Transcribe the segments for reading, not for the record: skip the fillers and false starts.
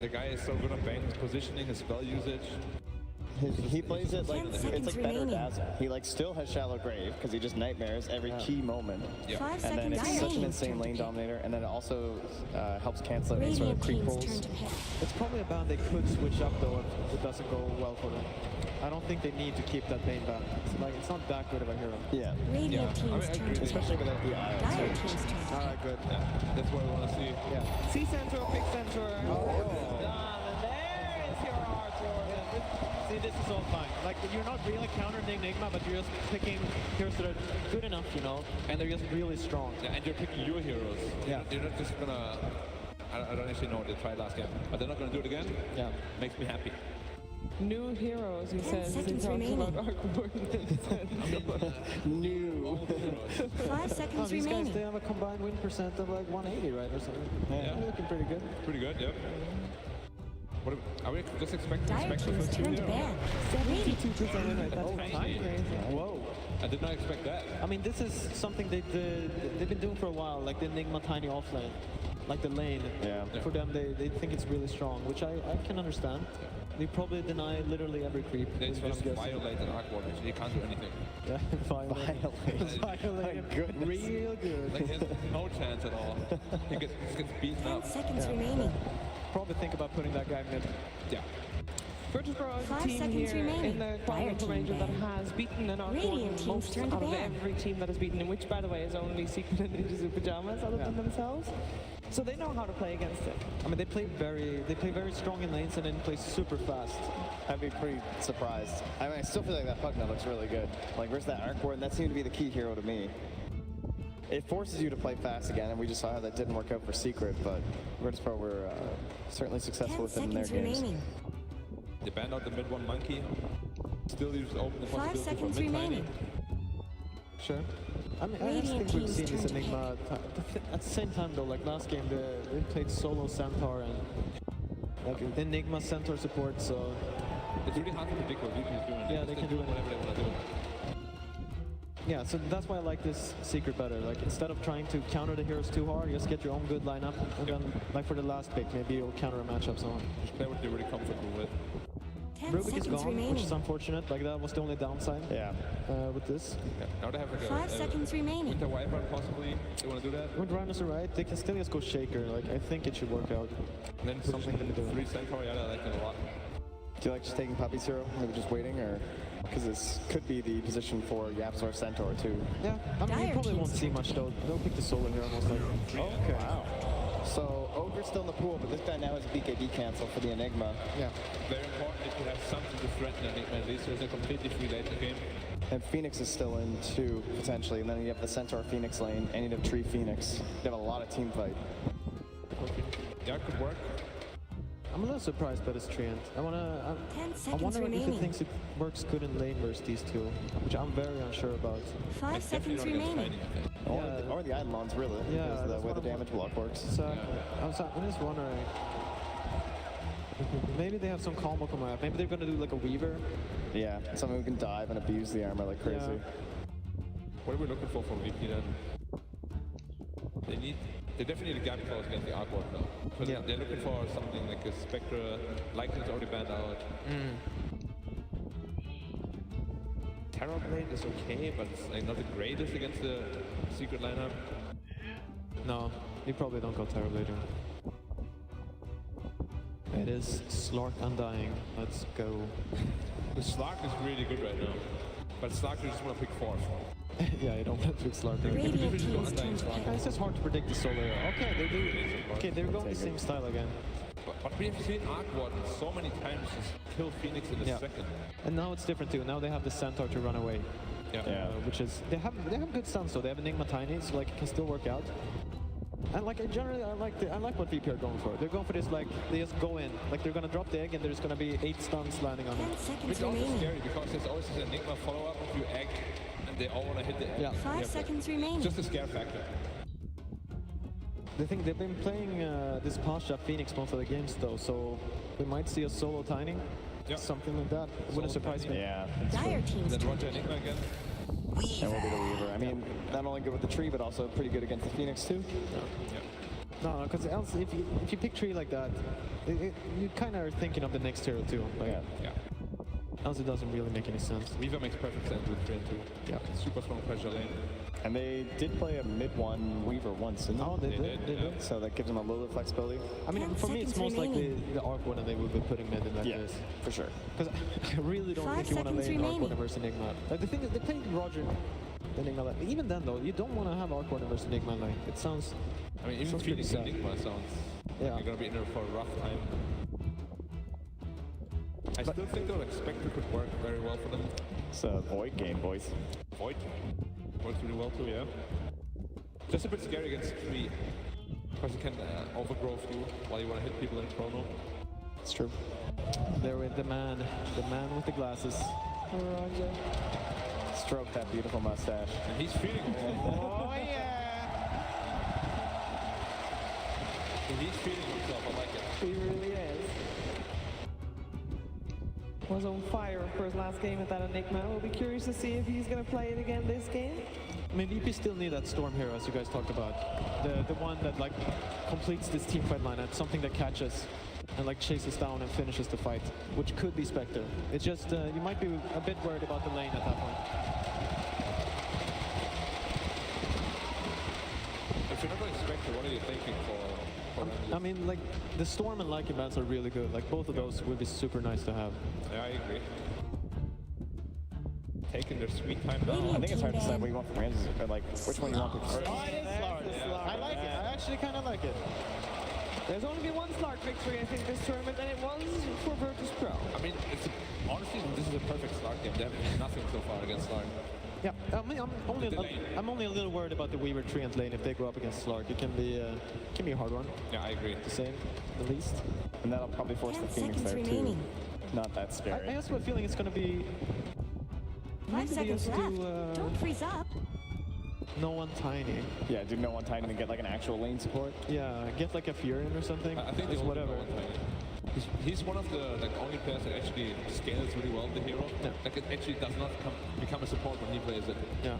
The guy is so good on bang, his positioning, his spell usage. He plays it like it's like better remaining. Dazzle. He like still has Shallow Grave because he just nightmares every key moment. Yeah. 5 And seconds then it's remaining. such an insane lane dominator, and then it also helps cancel any sort of Radiant creep team's pulls. turn to pick. It's probably a ban they could switch up though if it doesn't go well for them. I don't think they need to keep that main ban. It's not that good of a hero. Yeah, Radiant Yeah, I team's mean, I turn agree. to pick. especially without the IO. Dire team's turn to Alright, good. Yeah, that's what I want to see. Yeah. See Centaur, pick Centaur. Oh, and there is your art, Jordan. See, this is all fine. Like, you're not really countering the Enigma, but you're just picking heroes that are good enough, you know, and they're just really strong. Yeah, and you're picking your heroes. Yeah. You're not just gonna. I don't actually know what they tried last game, but they're not gonna do it again. Yeah. Makes me happy. New heroes, he 10 says. He seconds talks remaining. about Arcborn. New. 5 seconds Oh, these guys, remaining. they have a combined win percent of like 180, right, or something. Yeah. They're looking pretty good. Pretty good, yep. What are we just expecting Dire team's for turn to ban. Radiant 2% win rate, that's tiny. kind of crazy. Whoa. I did not expect that. I mean, this is something they've been doing for a while, like the Enigma tiny offlane, like the lane. Yeah. For them, they think it's really strong, which I can understand. They probably deny literally every creep. They is what just I'm guessing. violate an Arc Warden, so he can't do anything. Yeah, violate. Violate. Violate. My goodness. Real good. Like, he has no chance at all. He gets beaten 10 up. seconds Yeah. remaining. Probably think about putting that guy mid. Yeah. Virtus Pro is a 5 team seconds here remaining. in the Dire qualifier team major that ban. has beaten an Radiant Arcborn team's most turn to out of ban. every team that has beaten him, which by the way is only Secret and Ninjas in Pajamas other than themselves. So they know how to play against it. I mean, they play very strong in lanes and then play super fast. I'd be pretty surprised. I mean, I still feel like that Pugna looks really good. Like, where's that Arc Warden? That seemed to be the key hero to me. It forces you to play fast again, and we just saw how that didn't work out for Secret, but Virtus Pro were certainly successful 10 with it in their seconds games. remaining. They banned out the mid one monkey. Still leaves open the 5 possibility seconds for mid remaining. Sure. I mean, I just Radiant think we've team's seen turn this to pick. Enigma. At the same time, though, like last game, they played solo Centaur and like Enigma Centaur support, so It's really hard to predict what Viking is doing. Yeah, they can do whatever they want to do. yeah. So that's why I like this Secret better. Like instead of trying to counter the heroes too hard, just get your own good lineup, and then like for the last pick, maybe you'll counter a matchup someone. Just play what they're really comfortable with. 10 Rubik is seconds gone, which remaining. is unfortunate. Like that was the only downside Yeah. with this. Yeah. Now they have like 5 seconds remaining. Winter Wyvern possibly. They want to do that. With Rhinos are right, they can still just go Shaker. Like I think it should work out. And then Something something to do. 3 Centaur, yeah, I like it a lot. Do you like just taking Puppy's hero? Maybe just waiting, or because this could be the position for Yaps or Centaur too. Yeah, I mean, you Dire probably won't team's see turn much to though. They'll pick the solo hero most likely. Okay. Wow. So Ogre's still in the pool, but this guy now has a BKB cancel for the Enigma. Yeah. Very important if you have something to threaten Enigma at least. There's a completely free late game. And Phoenix is still in too, potentially. And then you have the Centaur Phoenix lane, and you have Tree Phoenix. You have a lot of team fight. Yeah, it could work. I'm a little surprised by this Treant. 10 I seconds wonder if it remaining. thinks it works good in lane versus these two, which I'm very unsure about. 5 seconds Definitely not remaining. against Tiny, I think. Or the Eidolons, really, Yeah, because of that's the way what the I'm- damage block works. So I'm just wondering. Maybe they have some combo coming up. Maybe they're gonna do like a Weaver. Yeah, someone who can dive and abuse the armor like crazy. Yeah. What are we looking for from Vicky then? They definitely need a gap close against the Arcward now. Because Yeah. they're looking for something like a Spectre, Lightning's already banned out. Terrorblade is okay, but it's like not the greatest against the Secret lineup. No, you probably don't go Terrorblade. It is Slark Undying. Let's go. The Slark is really good right now. But Slark, you just want to pick 4th. Yeah, you don't have to Slark. Radiant just go team's Undying turn to Slark. pick. It's just hard to predict the solo hero. Okay, they do. Okay, they're going the same style again. But we have seen Arcward so many times just kill Phoenix in a Yeah. second. And now it's different too. Now they have the Centaur to run away. Yeah. Which is they have good stuns though. They have Enigma Tiny, so like it can still work out. And like generally, I like what VP are going for. They're going for this like they just go in, like they're gonna drop the egg and there's gonna be 8 stuns landing on 10 them. seconds It's also remaining. scary because there's always this Enigma follow-up if you egg and they all want to hit the egg. Yeah. 5 seconds remaining. Just a scare factor. The thing they've been playing this Pasha Phoenix most of the games though, so we might see a solo Tiny, something like that. Wouldn't surprise me. Yeah. Dire team's Then turn Roger to pick. Enigma again. And we'll be the Weaver. I mean, not only good with the tree, but also pretty good against the Phoenix too. No, because else if you pick 3 like that, you kind of are thinking of the next hero too. Like, Yeah. else it doesn't really make any sense. Weaver makes perfect sense with 3 and 2. Yeah. Super strong pressure lane. And they did play a mid one Weaver once, didn't Oh, they did. yeah. So that gives them a little bit of flexibility. I mean, 10 for me, it's seconds most likely remaining. the Arc Warden they would be putting mid in that Yeah, case. for sure. Because I really don't 5 think you want to seconds lay Arc remaining. Warden versus Enigma. Like the thing is, they played Roger Enigma. Like, even then though, you don't want to have Arc Warden versus Enigma. Like it sounds. I mean, even Sounds pretty Phoenix sad. Enigma sounds Yeah. you're gonna be in there for a rough time. I still think though Spectre could work very well for them. It's a Void game, boys. Void works really well too, yeah. Just a bit scary against 3. Because you can overgrowth you while you want to hit people in chrono. It's true. There with the man with the glasses. Roger. Stroke that beautiful mustache. And he's feeling Oh yeah! he's feeling himself, I like it. He really is. Was on fire for his last game at that Enigma. We'll be curious to see if he's going to play it again this game. I mean, VP still need that Storm hero, as you guys talked about. The one that like completes this team fight line and something that catches and like chases down and finishes the fight, which could be Spectre. It's just you might be a bit worried about the lane at that point. If you're not going Spectre, what are you thinking for Ramsey? I mean, like the Storm and Lycan bands are really good. Like both of those would be super nice to have. Yeah, I agree. Taking their sweet time I down. think it's hard to decide what you want from Ramses, or like which one you want first. Oh, it is Slark. I like it. I actually kind of like it. There's only been one Slark victory, I think, this tournament, and it was for Virtus Pro. I mean, honestly, this is a perfect Slark game. They have nothing so far against Slark. Yeah, I mean, I'm only a little worried about the Weaver Treant lane if they go up against Slark. It can be a hard one Yeah, I agree. to say the least. And that'll probably force 10 the Phoenix seconds there remaining. too. Not that I scary. also have a feeling it's going to be 5 seconds just left. do, Don't freeze up. no one tiny. Yeah, do no one time and get like an actual lane support. Yeah, get like a Furion or something. I think Just they whatever. He's one of the only players that actually scales really well the hero. Yeah. Like it actually does not become a support when he plays it. Yeah.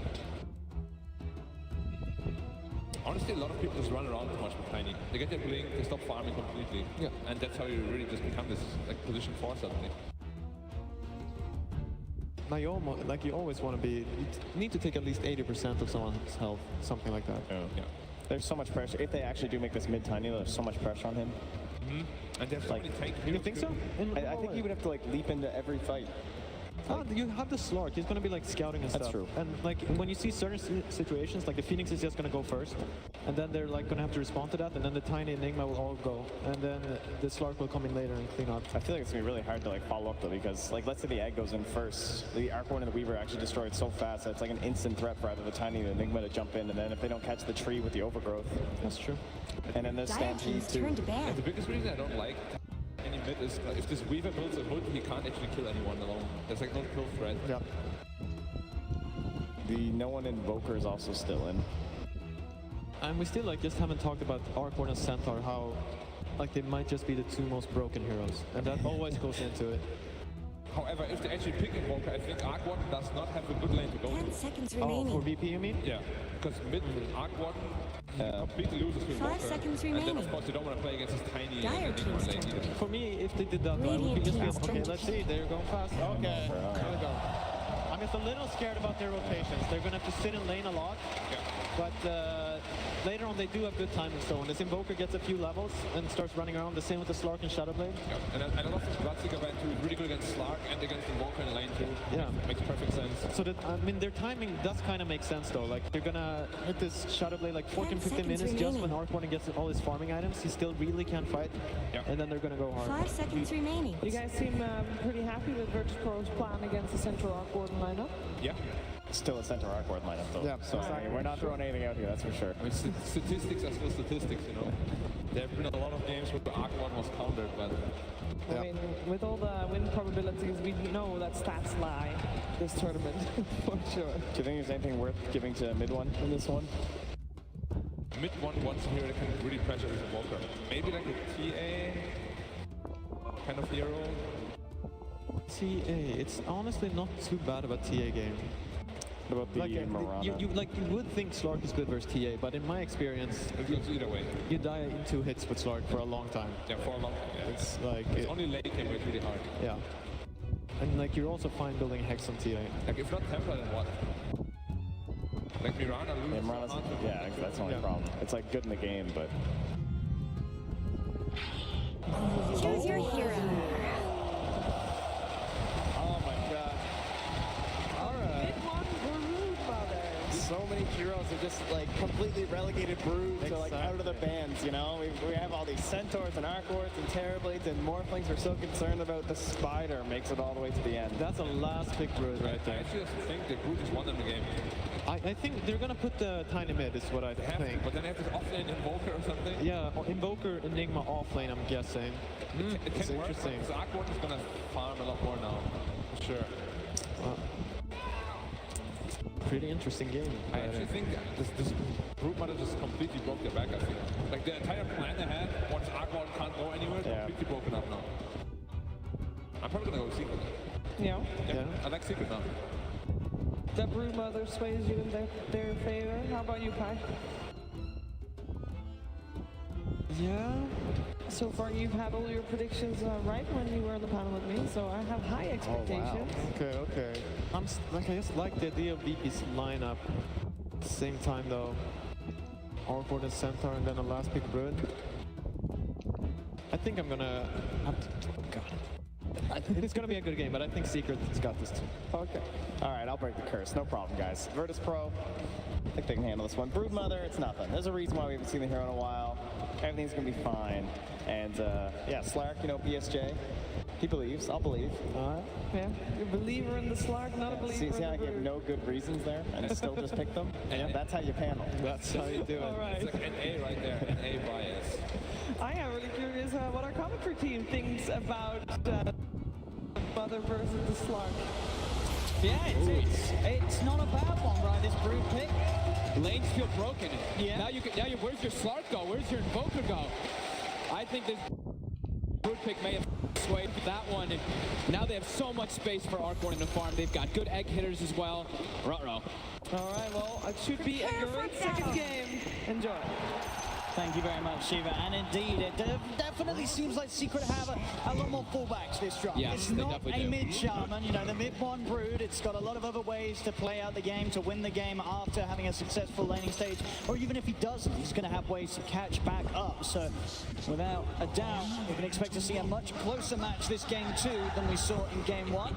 Honestly, a lot of people just run around too much with Tiny. They get their blink, they stop farming completely. Yeah. And that's how you really just become this like position 4 suddenly. Now you always want to be. You need to take at least 80% of someone's health, something like that. Yeah. There's so much pressure. If they actually do make this mid tiny, there's so much pressure on him. And there's so Like, many tank You heroes think too. so? I think he would have to like leap into every fight. Oh, you have the Slark. He's going to be like scouting and That's stuff. true. And like when you see certain situations, like the Phoenix is just going to go first, and then they're like going to have to respond to that, and then the tiny Enigma will all go, and then the Slark will come in later and clean up. I feel like it's gonna be really hard to like follow up though, because like let's say the egg goes in first, the Arc One and the Weaver actually destroy it so fast that it's like an instant threat for either the tiny or the Enigma to jump in, and then if they don't catch the tree with the overgrowth, That's true. and then there's Dire Stampede team's too. turn to And ban. the biggest reason I don't like any mid is if this Weaver builds a hood, he can't actually kill anyone alone. There's like no kill threat. Yeah. The no one Invoker is also still in. And we still like just haven't talked about Arcborn and Centaur, how like they might just be the two most broken heroes, and that always goes into it. However, if they actually pick Invoker, I think Arc Warden does not have a good lane to go 10 to. seconds Oh, for remaining. VP you mean? Yeah, because mid Arc Warden completely loses to 5 Invoker. seconds And then remaining. of course you don't want to play against this tiny Dire Enigma team's lane turn. either. For me, if they did that, I would be Radiant just team's okay. turn. Let's see, they're going fast. Okay, there we go. I'm just a little scared about their rotations. They're gonna have to sit in lane a lot, Yeah. but later on they do have good timing. So when this Invoker gets a few levels and starts running around, the same with the Slark and Shadowblade. Yeah. And I love this Bloodseeker event too. It's really good against Slark and against Invoker in lane too. Yeah. Makes perfect sense. So that, I mean, their timing does kind of make sense though. Like they're gonna hit this Shadowblade like 14, 15 seconds minutes just when remaining. Arcborn gets all his farming items. He still really can't fight, Yeah. and then they're gonna go hard. 5 seconds remaining. You guys seem pretty happy with Virtus Pro's plan against the Central Arc Warden lineup. Yeah. Still a center Arc Ward lineup though. Yeah, So I mean, we're not throwing anything out here, that's for sure. I mean, statistics are still statistics, you know. There have been a lot of games where the Arc Warden was countered, but Yeah. I mean, with all the win probabilities, we know that stats lie this tournament, for sure. Do you think there's anything worth giving to mid one in this one? mid one once a hero that can really pressure this Invoker. Maybe like a TA kind of hero. TA, it's honestly not too bad of a TA game. What about the Like, Mirana? you would think Slark is good versus TA, but in my experience, It goes either way. you die in 2 hits with Slark for a long time. Yeah, for a long time. Yeah. It's like, Only late game where it's really hard. yeah. And like you're also fine building Hex on TA. Like if not Templar, then what? Like Mirana Yeah, loses. Mirana's, yeah, that's the only Yeah. problem. It's like good in the game, but Choose your hero. oh my god, Mid one, Brood Mother. so many heroes are just like completely relegated Brood to like out of the bands. You know, we have all these Centaurs and Archwards and Terrorblades and Morphlings. We're so concerned about the Spider makes it all the way to the end. That's a last pick Brood right I there. actually just think the group just won them the game. I think they're gonna put the tiny mid is what I They have to, think. but then they have to offlane Invoker or something. Yeah, Invoker, Enigma offlane, I'm guessing. It It's can work, interesting. because Aquard is gonna farm a lot more now. For sure. Pretty interesting game. I actually think this group might have just completely broke their back, I feel. Like the entire plan they had, once Aquard can't go anywhere, is Yeah. completely broken up now. I'm probably gonna go Secret. You know, Yeah, Yeah. I like Secret now. the Brood Mother sways you in their favor. How about you, Kai? Yeah. So far, you've had all your predictions right when you were on the panel with me, so I have high expectations. Okay. I just like the idea of VP's lineup. At the same time though, Orchard and Centaur and then a last pick Brood. I think I'm gonna have to, oh god. It's gonna be a good game, but I think Secret's got this too. Okay. All right, I'll break the curse. No problem, guys. Virtus Pro, I think they can handle this one. Brood Mother, it's nothing. There's a reason why we haven't seen the hero in a while. Everything's gonna be fine. And yeah, Slark, you know, BSJ. He believes. I'll believe. Yeah, you're a believer in the Slark, not a believer See in how I the give Brood. no good reasons there and still just pick them? And- That's how you panel. That's how you do it. All right. It's like NA right there, NA bias. I am really curious what our commentary team thinks about Mother versus the Slark. Yeah, it's not a bad one, right? This Brood pick. Lanes feel broken. Yeah. Where's your Slark go? Where's your Invoker go? I think this Brood pick may have swayed that one. And now they have so much space for Archwarden to farm. They've got good egg hitters as well. Ruh-roh. All right, well, it should be a great second game. Enjoy. Thank you very much, Shiva. And indeed, it definitely seems like Secret have a lot more fullbacks this drop. Yeah, it's they not definitely a do. mid-shaman. You know, the mid-one Brood, it's got a lot of other ways to play out the game, to win the game after having a successful laning stage. Or even if he doesn't, he's going to have ways to catch back up. So, without a doubt, we can expect to see a much closer match this game 2 than we saw in game 1.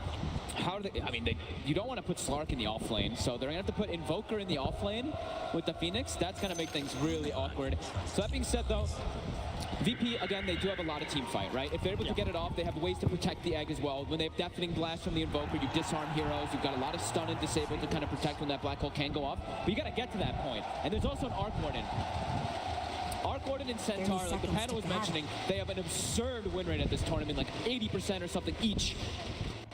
How do they, I mean, you don't want to put Slark in the off lane, so they're going to have to put Invoker in the off lane with the Phoenix. That's going to make things really awkward. So that being said, though, VP, again, they do have a lot of team fight, right? If they're able to get it off, they have ways to protect the egg as well. When they have Deafening Blast from the Invoker, you disarm heroes. You've got a lot of stun and disable to kind of protect when that black hole can go off. But you got to get to that point. And there's also an Arc Warden. Arc Warden and Centaur, like the panel was mentioning, they have an absurd win rate at this tournament, like 80% or something each.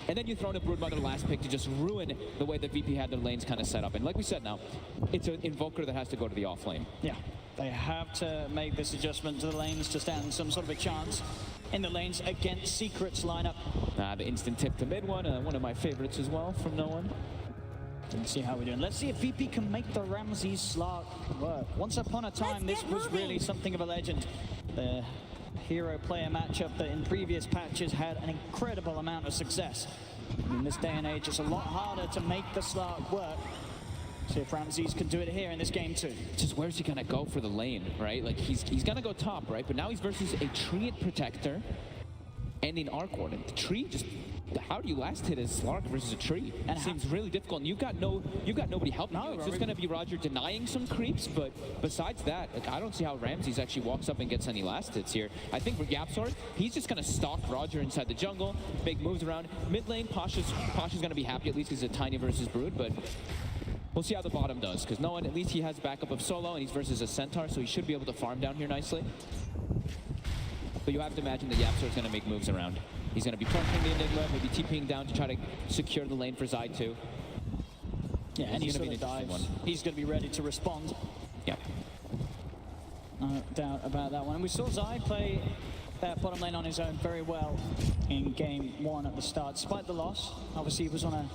And then you throw in a Brood Mother last pick to just ruin the way that VP had their lanes kind of set up. And like we said now, it's an Invoker that has to go to the off lane. Yeah, they have to make this adjustment to the lanes to stand some sort of a chance in the lanes against Secret's lineup. The instant tip to mid one of my favorites as well from no one. Let's see how we're doing. Let's see if VP can make the Ramses Slark work. Once upon a time, Let's this get was moving. really something of a legend. The hero-player matchup that in previous patches had an incredible amount of success. In this day and age, it's a lot harder to make the Slark work. See if Ramses can do it here in this game 2. Just where's he gonna go for the lane, right? Like he's gonna go top, right? But now he's versus a Treant Protector and an Arc Warden. The tree just, how do you last hit as Slark versus a tree? And It seems really difficult. And you've got nobody helping No, you. It's just gonna be Roger denying some creeps, but besides that, like, I don't see how Ramses actually walks up and gets any last hits here. I think for Yapsword, he's just gonna stalk Roger inside the jungle, make moves around. Mid lane, Pasha's gonna be happy, at least he's a tiny versus Brood, but we'll see how the bottom does, because no one, at least he has backup of Solo, and he's versus a Centaur, so he should be able to farm down here nicely. But you have to imagine that Yapsword's going to make moves around. He's going to be punching the Enigma, maybe TPing down to try to secure the lane for Zai too. Yeah, and he's gonna going be to an interesting dive. He's going to be ready to respond. Yeah. No doubt about that one. And we saw Zai play that bottom lane on his own very well in game 1 at the start. Despite the loss, obviously he was on a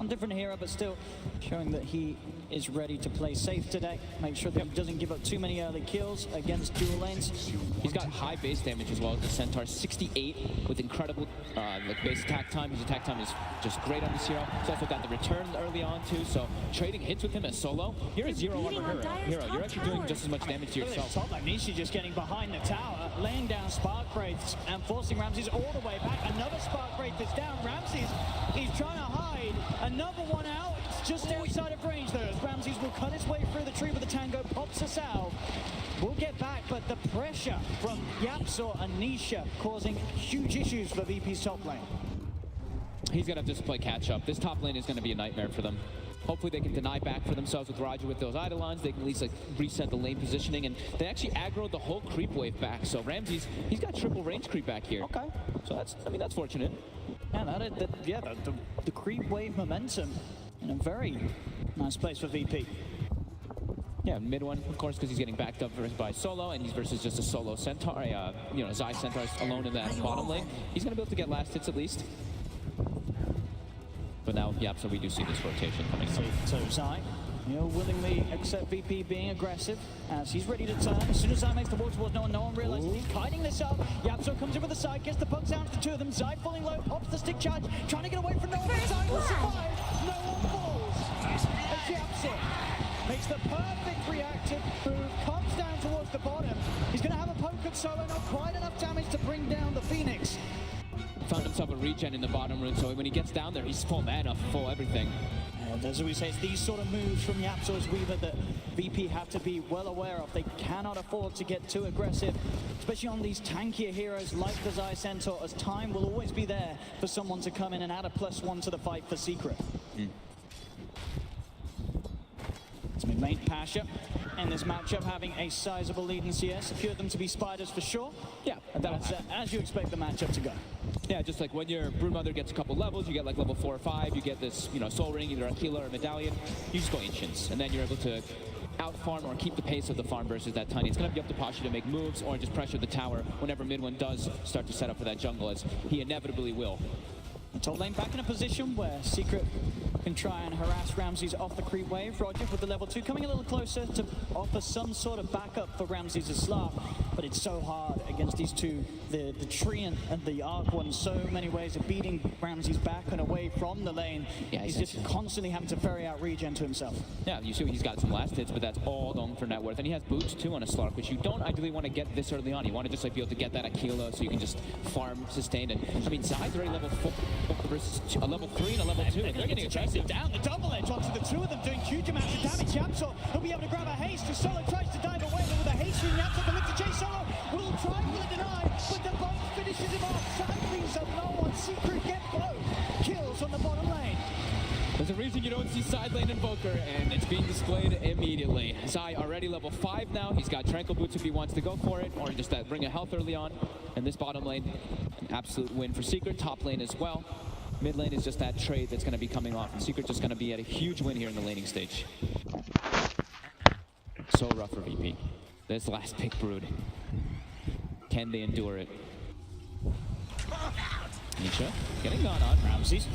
different hero, but still showing that he is ready to play safe today. Make sure that he doesn't give up too many early kills against dual lanes. He's got high base damage as well as the Centaur, 68 with incredible like base attack time. His attack time is just great on this hero. He's also got the return early on too, so trading hits with him as solo. You're a zero armor hero. You're actually doing just as much damage to yourself. Top lane, Nisha just getting behind the tower, laying down Spark Wraiths and forcing Ramses all the way back. Another Spark Wraith is down. Ramses, he's trying to hide. Another one out. It's just outside of range though. Ramses will cut his way through the tree with the tango, pops us out. We'll get back, but the pressure from Yapsor and Nisha causing huge issues for VP's top lane. He's gonna just play catch up. This top lane is gonna be a nightmare for them. Hopefully they can deny back for themselves with Roger with those Eidolons. They can at least like reset the lane positioning, and they actually aggroed the whole creep wave back. So Ramses, he's got triple range creep back here. Okay. So that's fortunate. Yeah, the creep wave momentum in a very nice place for VP. Yeah, mid one, of course, because he's getting backed up by solo, and he's versus just a solo Centaur, Zai Centaur's alone in that bottom lane. He's gonna be able to get last hits at least. But now, so we do see this rotation coming. So Zai, he'll willingly accept VP being aggressive as he's ready to turn. As soon as Zai makes the walk towards no one realizes he's kiting this up. Yapso comes in with the side, gets the puck down to the two of them. Zai falling low, pops the stick charge, trying to get away from no one. Zai will survive. No one falls. As Yapso makes the perfect reactive move, comes down towards the bottom. He's going to have a poke at solo, not quite enough damage to bring down the Phoenix. Found himself a regen in the bottom rune, so when he gets down there, he's full mana, full everything. And as we say, it's these sort of moves from Yapsor's Weaver that VP have to be well aware of. They cannot afford to get too aggressive, especially on these tankier heroes like the Zai Centaur, as time will always be there for someone to come in and add a +1 to the fight for Secret. It's mid lane Pasha in this matchup having a sizable lead in CS. A few of them to be spiders for sure. Yeah, that's as you expect the matchup to go. Yeah, just like when your Broodmother gets a couple levels, you get like level 4 or 5, you get this, Soul Ring, either Aquila or Medallion, you just go Ancients, and then you're able to out-farm or keep the pace of the farm versus that Tiny. It's going to be up to Pasha to make moves or just pressure the tower whenever mid one does start to set up for that jungle, as he inevitably will. The top lane back in a position where Secret can try and harass Ramses off the creep wave. Roger with the level 2 coming a little closer to offer some sort of backup for Ramses' Slav, but it's so hard against these two, the Treant and the Arc One, so many ways of beating Ramses back and away from the lane. Yeah, he's just constantly having to ferry out regen to himself. Yeah, you see he's got some last hits, but that's all done for net worth. And he has boots too on a Slark, which you don't ideally want to get this early on. You want to just like be able to get that Aquila so you can just farm, sustain. And I mean, Zai's already level 4 versus a level 3 and a level 2. And they're getting aggressive. Down the double edge onto the two of them, doing huge amounts of damage. Yapso, he'll be able to grab a haste as Solo tries to dive away, but with a haste from Yapso to look to chase Solo, will try to deny, but the boat finishes him off. Side leaves up no one. Secret get both kills on the bottom lane. There's a reason you don't see side lane Invoker, and it's being displayed immediately. Zai already level 5 now. He's got Tranquil Boots if he wants to go for it, or just that bring a health early on. And this bottom lane, an absolute win for Secret. Top lane as well. Mid lane is just that trade that's going to be coming off, and Secret just going to be at a huge win here in the laning stage. So rough for VP. This last pick Brood. Can they endure it? Nisha getting gone on. Ramses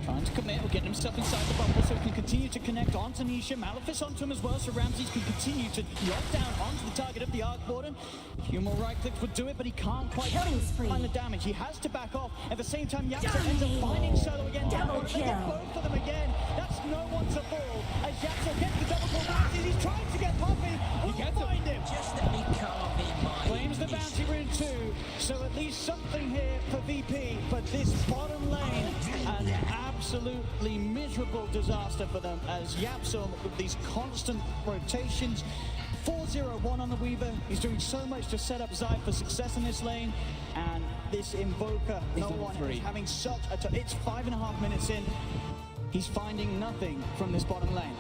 trying to commit, or getting himself inside the bubble so he can continue to connect onto Nisha. Malefice onto him as well, so Ramses can continue to lock down onto the target of the Arc Warden. A few more right clicks would do it, but he can't quite find the damage. He has to back off. At the same time, Yapso ends up finding Solo again. Double kill. Both of them again. That's no one to fall. As Yapso gets the double kill, Ramses, he's trying to get Poppy. We'll find him. Just let me carve in my Claims the bounty rune too, so at least something here for VP, but this bottom lane, an absolutely miserable disaster for them as Yapso with these constant rotations. 4-0-1 on the Weaver. He's doing so much to set up Zai for success in this lane, and this Invoker, no one is having such a it's 5.5 minutes in. He's finding nothing from this bottom lane.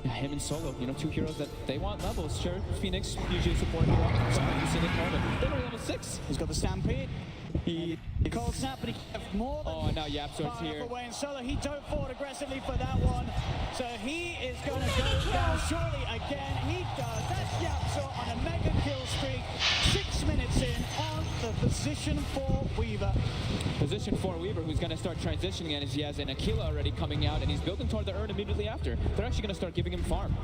Yeah, him and Solo, two heroes that they want levels. Sure, Phoenix usually support hero. So you see the moment. They're level 6. He's got the Stampede. Cold snap, but he have more than Oh, now Yapsor's far enough here. away, and Solo, he dove forward aggressively for that one. So he is going to go down surely again. He does. That's Yapsor on a mega kill streak. 6 minutes in on the position 4 Weaver. Position 4 Weaver, who's going to start transitioning, and he has an Aquila already coming out, and he's building toward the urn immediately after. They're actually going to start giving him farm.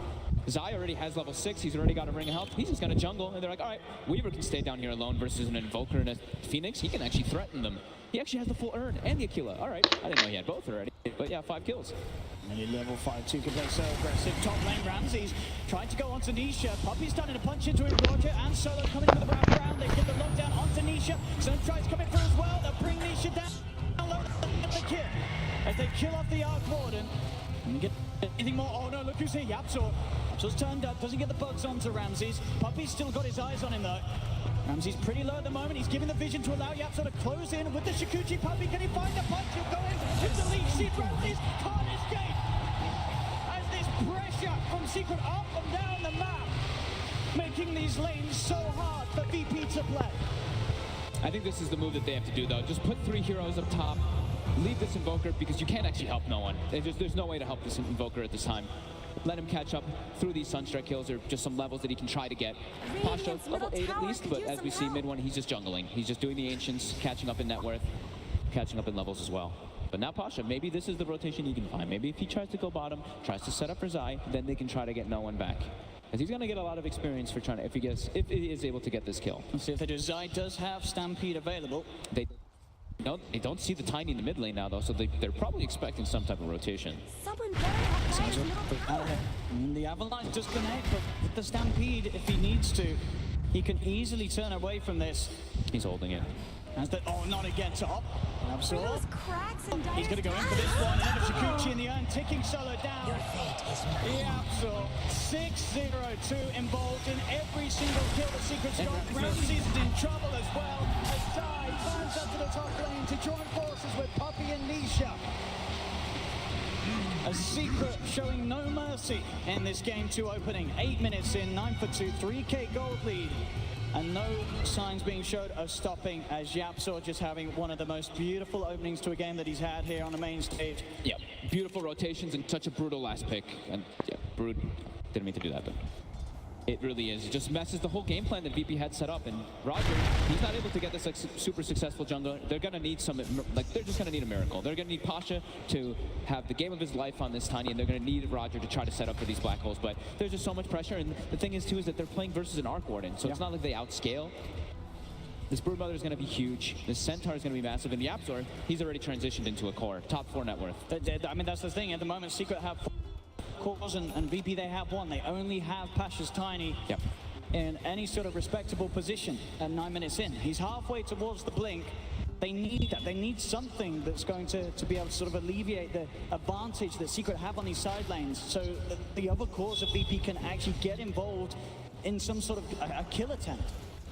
Zai already has level 6, he's already got a ring of health. He's just going to jungle, and they're like, all right, Weaver can stay down here alone versus an Invoker and a Phoenix. He can actually threaten them. He actually has the full urn and the Aquila. All right, I didn't know he had both already, but yeah, 5 kills. Nearly level 5-2 can play so aggressive. Top lane Ramses trying to go onto Nisha. Puppy's starting to punch into him. Roger and Solo coming with the wrap around. They get the lockdown onto Nisha. Sun tries coming through as well. They'll bring Nisha down. Get the kill as they kill off the Arc Warden. And get anything more? Oh no, look who's here. Yapsor. Yapsor's turned up. Doesn't get the bugs onto Ramses. Puppy's still got his eyes on him though. Ramsey's pretty low at the moment. He's giving the vision to allow Yapsor to close in with the Shikuchi. Puppy, can he find the punch? He'll go in. Hits the lead sheet. Ramses can't escape. As this pressure from Secret up and down the map, making these lanes so hard for VP to play. I think this is the move that they have to do, though. Just put 3 heroes up top. Leave this Invoker, because you can't actually help no one. There's no way to help this Invoker at this time. Let him catch up through these Sunstrike kills, or just some levels that he can try to get. Pasha, level 8 at least, but as we see mid 1, he's just jungling. He's just doing the Ancients, catching up in net worth, catching up in levels as well. But now Pasha, maybe this is the rotation he can find. Maybe if he tries to go bottom, tries to set up for Zai, then they can try to get no one back. Because he's going to get a lot of experience for trying to, if he is able to get this kill. Let's see if they do. Zai does have Stampede available. They don't see the Tiny in the mid lane now, though, so they're probably expecting some type of rotation. Someone better have Dire's middle tower. The Avalanche does connect, but with the Stampede, if he needs to, he can easily turn away from this. He's holding it. As the, oh, not again, top. Through those cracks in Dire's He's going to go in for this one. And Shikuchi in the urn, ticking Solo down. Yapsor, 6-0-2 involved in every single kill the Secret's got. Ramses is in trouble as well. As Zai climbs up to the top lane to join forces with Puppy and Nisha. A Secret showing no mercy in this Game 2 opening. 8 minutes in, 9-2, 3K gold lead. And no signs being showed of stopping, as Yapsor just having one of the most beautiful openings to a game that he's had here on the main stage. Yep, beautiful rotations and such a brutal last pick. And yeah, Brood didn't mean to do that, but it really is. It just messes the whole game plan that VP had set up. And Roger, he's not able to get this like super successful jungler. They're gonna need some, like they're just gonna need a miracle. They're gonna need Pasha to have the game of his life on this Tiny, and they're gonna need Roger to try to set up for these black holes. But there's just so much pressure, and the thing is too is that they're playing versus an Arc Warden, so it's not like they outscale. This Broodmother is gonna be huge. This Centaur is gonna be massive, and Yapsor, he's already transitioned into a core, top 4 net worth. I mean, that's the thing. At the moment, Secret have cores and VP they have 1. They only have Pasha's Tiny in any sort of respectable position at 9 minutes in. He's halfway towards the blink. They need that. They need something that's going to be able to sort of alleviate the advantage that Secret have on these side lanes, so that the other cores of VP can actually get involved in some sort of a kill attempt.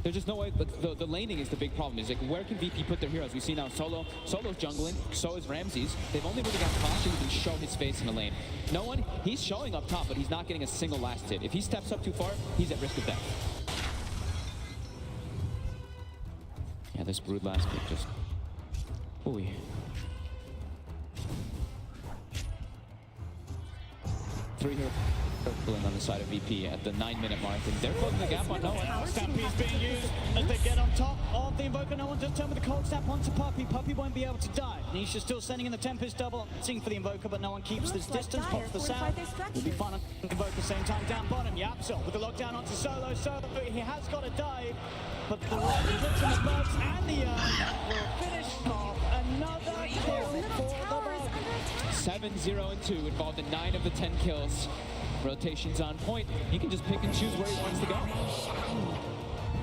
There's just no way, the laning is the big problem. Is like, where can VP put their heroes? We see now Solo's jungling, so is Ramses. They've only really got Pasha who can show his face in the lane. No one, he's showing up top, but he's not getting a single last hit. If he steps up too far, he's at risk of death. Yeah, this Brood last pick just, ooh. 3 here. Pulling on the side of VP at the 9-minute mark, and they're closing the gap on no one. Stampede's being used as they get on top of the Invoker. No one does turn with the cold snap onto Puppy. Puppy won't be able to die. Nisha's still sending in the Tempest double, seeing for the Invoker, but no one keeps this distance. Pops the sound. Will be fine on Invoker same time down bottom. Yapsor with the lockdown onto Solo. Solo, he has got to die, but the puts in the bugs and the will finish off another kill for the bugs. 7-0-2 involved in 9 of the 10 kills. Rotation's on point. He can just pick and choose where he wants to go.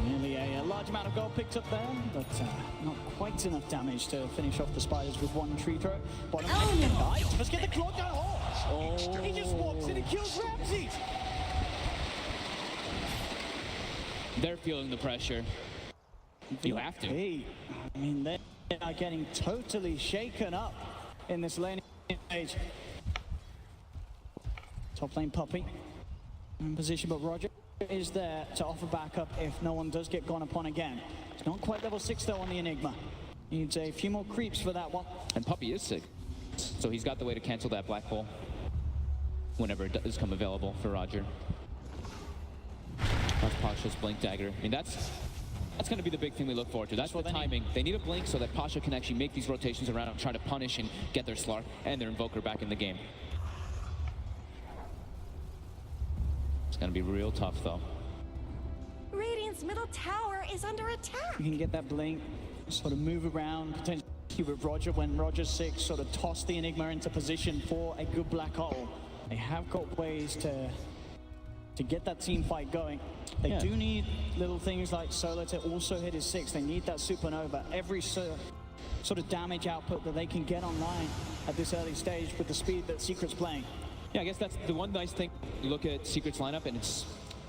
Nearly a large amount of gold picked up there, but not quite enough damage to finish off the Spiders with 1 tree throw. Bottom lane, let's get the claw down. Oh, he just walks in and kills Ramses. They're feeling the pressure. You have to. I mean, they are getting totally shaken up in this lane stage. Top lane Puppy in position, but Roger is there to offer backup if no one does get gone upon again. It's not quite level 6 though on the Enigma. Needs a few more creeps for that one. And Puppey is sick, so he's got the way to cancel that black hole whenever it does come available for Roger. That's Pasha's blink dagger. I mean, that's going to be the big thing we look forward to. That's the timing. They need a blink so that Pasha can actually make these rotations around and try to punish and get their Slark and their Invoker back in the game. It's going to be real tough, though. Radiant's middle tower is under attack. You can get that blink, sort of move around, potentially with Roger when Roger's 6, sort of toss the Enigma into position for a good black hole. They have got ways to get that team fight going. They do need little things like Solo to also hit his 6. They need that supernova. Every sort of damage output that they can get online at this early stage with the speed that Secret's playing. Yeah, I guess that's the one nice thing. You look at Secret's lineup, and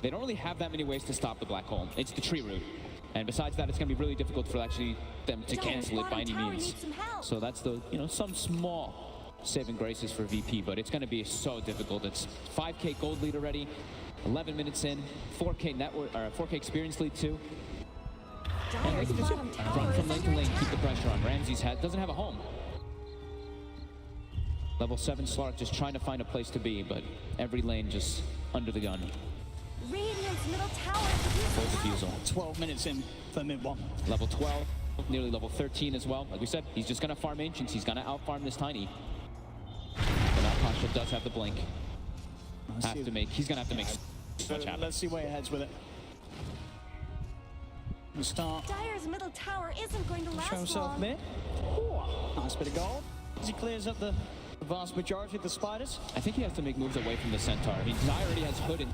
they don't really have that many ways to stop the black hole. It's the tree route. And besides that, it's going to be really difficult for actually them to cancel it by any means. So that's the, some small saving graces for VP, but it's going to be so difficult. It's 5K gold lead already, 11 minutes in, 4K network, or 4K experience lead too. And they can just run from lane to lane, keep the pressure on. Ramsey's doesn't have a home. Level 7 Slark just trying to find a place to be, but every lane just under the gun. Radiant's middle tower Full defusal. 12 minutes in for mid 1. Level 12, nearly level 13 as well. Like we said, he's just going to farm Ancients. He's going to out-farm this Tiny. But now Pasha does have the blink. He's going to have to make so much happen. Let's see where he heads with it. We'll start. Dire's middle tower isn't going to last Show himself long. mid. Ooh, nice bit of gold. As he clears up the vast majority of the spiders. I think he has to make moves away from the Centaur. I mean, Dire already has Hood and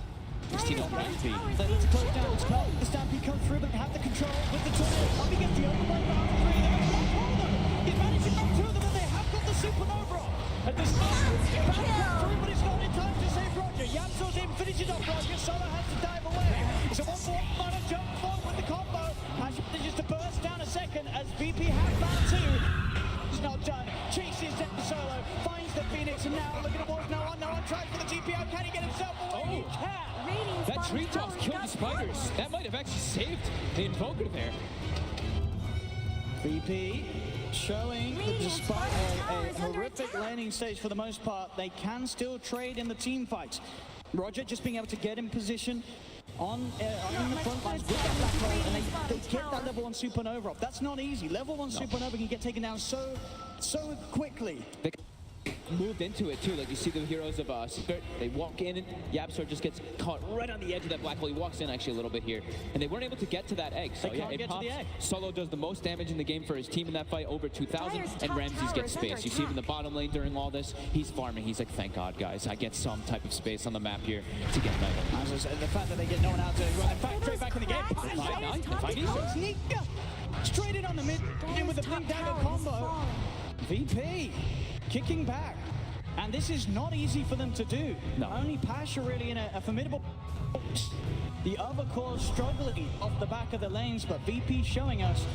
Christina on range speed. They need to close down this cut. The Stampede comes through, but they have the control with the tornado. Up against the overlay round 3. They're going to block all of them. He's managed to come through them, and they have got the supernova on. At this moment, back through, but it's not in time to save Roger. Yamso's in, finishes off Roger. Solo has to dive away. It's a 1-4 minor jump forward with the combo. Pasha manages to burst down a second as VP has found 2. It's not done. Chases down Solo, finds the Phoenix, and now looking towards no one tries for the TPO. Can he get himself away? He can. That tree toss killed the spiders. That might have actually saved the Invoker there. VP showing that despite a horrific laning stage for the most part, they can still trade in the team fights. Roger just being able to get in position on in the front lines with that black hole, and they get that level 1 supernova off. That's not easy. Level 1 supernova can get taken down so quickly. They moved into it too, like you see the heroes of Secret. They walk in, and Yabsor just gets caught right on the edge of that black hole. He walks in actually a little bit here, and they weren't able to get to that egg. So They yeah, can't it get to pops. the egg. Solo does the most damage in the game for his team in that fight, over 2,000, Dire's and top Ramses tower gets is under space. You see him in the attack. bottom lane during all this. He's farming. He's like, thank God, guys, I get some type of space on the map here to get medal. As I said, the fact that they get no one out to run it back, straight back in the game. Fine. Straight in on the mid, in with the blink dagger combo. VP kicking back. And this is not easy for them to do. No. Only Pasha really in a formidable. The other cores struggling off the back of the lanes, but VP showing us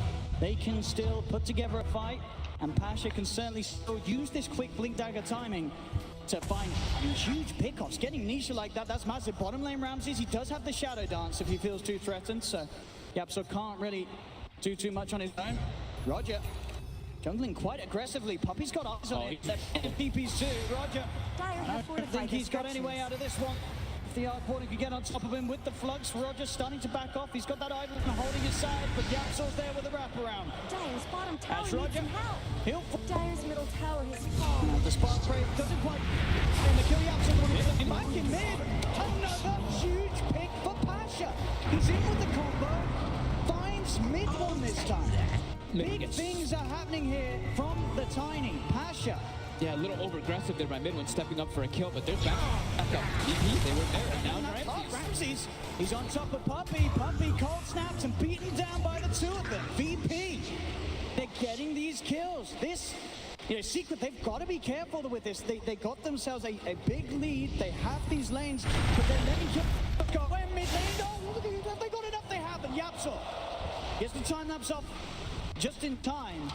they can still put together a fight, and Pasha can certainly still use this quick blink dagger timing to find huge pickoffs. Getting Nisha like that, that's massive. Bottom lane Ramses, he does have the shadow dance if he feels too threatened, so Yapso can't really do too much on his own. Roger jungling quite aggressively. Puppey's got eyes on it. DP's too. Roger. I don't think he's got any way out of this one. If the Arc Warden could get on top of him with the flux, Roger starting to back off. He's got that idol holding his side, but Yapso's there with the wraparound. Dire's bottom tower That's needs Roger. some help. He'll Dire's middle tower has fallen. the spark spray doesn't quite. And the kill Yapso back in mid. Another huge pick for Pasha. He's in with the combo. Finds mid one this time. Big things are happening here from the Tiny. Pasha. Yeah, a little over-aggressive there by Midwin, stepping up for a kill, but they're back up. VP, they were there, and now Ramses. He's on top of Puppey. Puppey cold snaps and beaten down by the 2 of them. VP. They're getting these kills. This, Secret, they've got to be careful with this. They got themselves a big lead. They have these lanes, but they're letting go. Where mid lane? Oh, have they got enough? They haven't. Yapso gets the time lapse off just in time.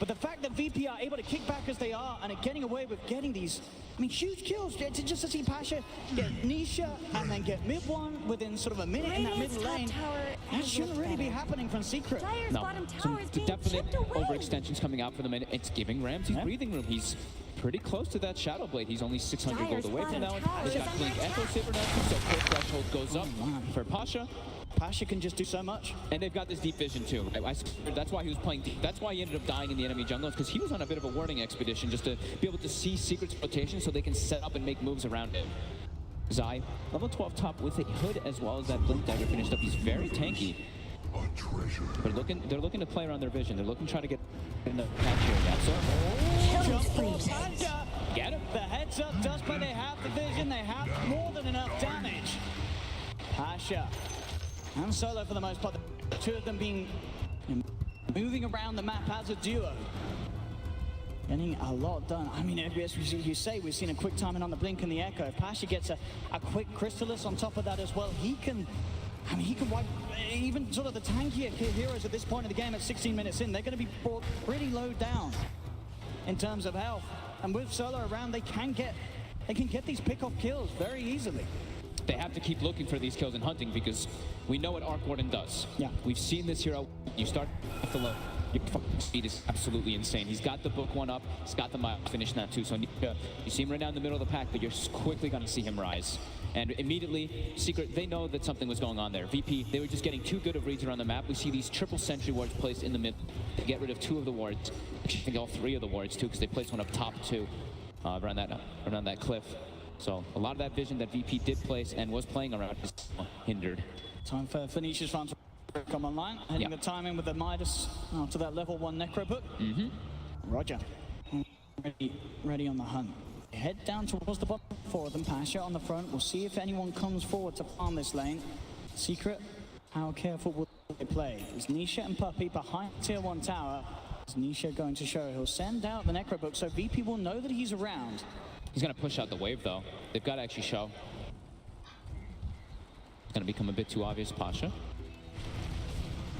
But the fact that VP are able to kick back as they are and are getting away with getting these, I mean, huge kills. Just to see Pasha get Nisha and then get mid one within sort of a minute in that Radiant's middle top lane. tower That has shouldn't looked really be better. happening from Secret. Dire's No, bottom some tower is being definite chipped away. overextensions coming out for them, and it's giving Ramsey's Yeah. breathing room. He's pretty close to that Shadow Blade. He's only 600 Dire's gold away from that bottom one. tower He's is got under Blink attack. Echo Saber now, too, so core threshold goes up for Pasha. Pasha can just do so much. And they've got this deep vision too. That's why he was playing deep. That's why he ended up dying in the enemy jungle, because he was on a bit of a warning expedition just to be able to see Secret's rotation so they can set up and make moves around it. Zai, level 12 top with a hood as well as that Blink Dagger finished up. He's very tanky. They're looking to play around their vision. They're looking to try to get in the patch here. Jump for Pasha. Get him. The heads up does, but they have the vision. They have more than enough damage. Pasha and Solo for the most part. The two of them being moving around the map as a duo. Getting a lot done. I mean, as you say, we've seen a quick timing on the Blink and the Echo. If Pasha gets a quick Crystallis on top of that as well, he can wipe even sort of the tankier heroes at this point of the game at 16 minutes in. They're going to be brought pretty low down in terms of health. And with Solo around, they can get these pick-off kills very easily. They have to keep looking for these kills and hunting, because we know what Arc Warden does. Yeah. We've seen this hero. You start off the low. Your fucking speed is absolutely insane. He's got the book one up. He's got the mile finish now too. So you see him right now in the middle of the pack, but you're quickly going to see him rise. And immediately, Secret, they know that something was going on there. VP, they were just getting too good of reads around the map. We see these triple sentry wards placed in the mid to get rid of 2 of the wards. I think all 3 of the wards too, because they placed one up top too, around that cliff. So a lot of that vision that VP did place and was playing around is hindered. Time for Nisha's farm to come online. Hitting the timing with the Midas to that level 1 Necro book. Roger. Ready on the hunt. Head down towards the bottom 4 of them. Pasha on the front. We'll see if anyone comes forward to farm this lane. Secret, how careful will they play? Is Nisha and Puppey behind tier 1 tower? Is Nisha going to show? He'll send out the Necro book so VP will know that he's around. He's going to push out the wave, though. They've got to actually show. It's going to become a bit too obvious, Pasha.